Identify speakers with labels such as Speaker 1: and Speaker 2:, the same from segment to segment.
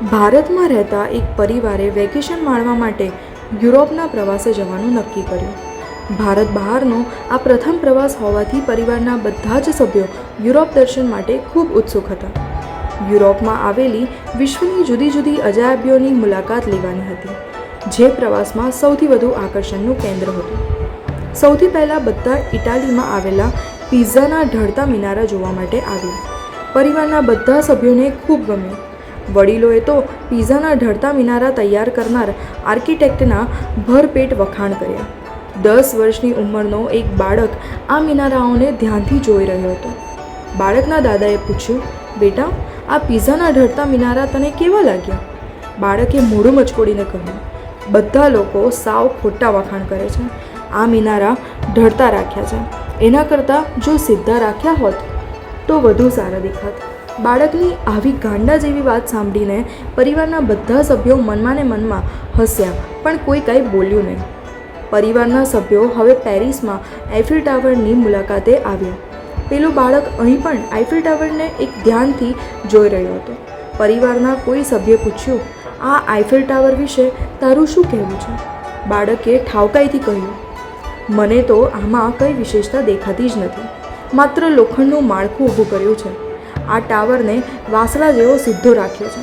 Speaker 1: ભારતમાં રહેતા એક પરિવારે વેકેશન માણવા માટે યુરોપના પ્રવાસે જવાનું નક્કી કર્યું। ભારત બહારનો આ પ્રથમ પ્રવાસ હોવાથી પરિવારના બધા જ સભ્યો યુરોપ દર્શન માટે ખૂબ ઉત્સુક હતા। યુરોપમાં આવેલી વિશ્વની જુદી જુદી અજાયબીઓની મુલાકાત લેવાની હતી, જે પ્રવાસમાં સૌથી વધુ આકર્ષણનું કેન્દ્ર હતું। સૌથી પહેલાં બધા ઇટાલીમાં આવેલા પિઝાના ઢળતા મિનારા જોવા માટે આવ્યા। પરિવારના બધા સભ્યોને ખૂબ ગમ્યું। વડીલોએ તો પિઝાના ઢળતા મિનારા તૈયાર કરનાર આર્કિટેક્ટના ભરપેટ વખાણ કર્યા। 10 વર્ષની ઉંમરનો એક બાળક આ મિનારાઓને ધ્યાનથી જોઈ રહ્યો હતો। બાળકના દાદાએ પૂછ્યું, બેટા, આ પિઝાના ઢળતા મિનારા તને કેવા લાગ્યા? બાળકે મોઢું મચકોડીને કહ્યું, બધા લોકો સાવ ખોટા વખાણ કરે છે। આ મિનારા ઢળતા રાખ્યા છે, એના કરતાં જો સીધા રાખ્યા હોત તો વધુ સારા દેખાત। બાળકની આવી ગાંડા જેવી વાત સાંભળીને પરિવારના બધા સભ્યો મનમાં ને મનમાં હસ્યા, પણ કોઈ કાંઈ બોલ્યું નહીં। પરિવારના સભ્યો હવે પેરિસમાં આઈફેલ ટાવરની મુલાકાતે આવ્યા। પેલું બાળક અહીં પણ આઈફેલ ટાવરને એક ધ્યાનથી જોઈ રહ્યો હતો। પરિવારના કોઈ સભ્યે પૂછ્યું, આ આઈફેલ ટાવર વિશે તારું શું કહેવું છે? બાળકે ઠાવકાઈથી કહ્યું, મને તો આમાં કંઈ વિશેષતા દેખાતી જ નથી, માત્ર લોખંડનું માળખું ઊભું કર્યું છે। આ ટાવરને વાસળા જેવો સીધો રાખ્યો છે,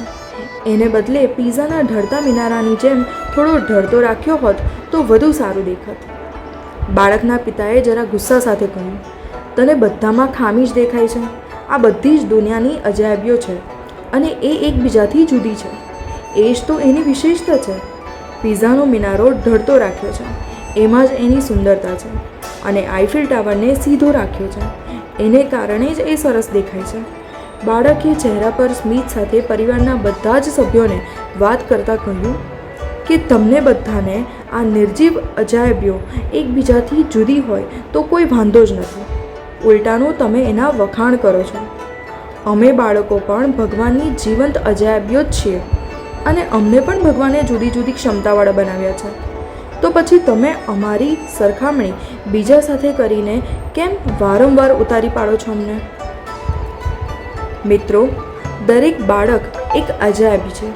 Speaker 1: એને બદલે પિઝાના ઢળતા મિનારાની જેમ થોડો ઢળતો રાખ્યો હોત તો વધુ સારું દેખાત। બાળકના પિતાએ જરા ગુસ્સા સાથે કહ્યું, તને બધામાં ખામી જ દેખાય છે। આ બધી જ દુનિયાની અજાયબીઓ છે અને એ એકબીજાથી જુદી છે, એ જ તો એની વિશેષતા છે। પિઝાનો મિનારો ઢળતો રાખ્યો છે, એમાં જ એની સુંદરતા છે, અને આઈફેલ ટાવરને સીધો રાખ્યો છે, એને કારણે જ એ સરસ દેખાય છે। બાળકે ચહેરા પર સ્મિત સાથે પરિવારના બધા જ સભ્યોને વાત કરતાં કહ્યું કે તમને બધાને આ નિર્જીવ અજાયબીઓ એકબીજાથી જુદી હોય તો કોઈ વાંધો જ નથી, ઉલટાનું તમે એના વખાણ કરો છો। અમે બાળકો પણ ભગવાનની જીવંત અજાયબીઓ જ છીએ અને અમને પણ ભગવાને જુદી જુદી ક્ષમતાવાળા બનાવ્યા છે, તો પછી તમે અમારી સરખામણી બીજા સાથે કરીને કેમ વારંવાર ઉતારી પાડો છો અમને? મિત્રો, દરેક બાળક એક અજાયબી છે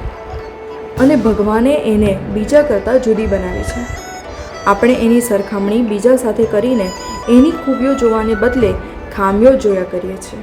Speaker 1: અને ભગવાને એને બીજા કરતાં જુદી બનાવી છે। આપણે એની સરખામણી બીજા સાથે કરીને એની ખૂબીઓ જોવાને બદલે ખામીઓ જોયા કરીએ છીએ।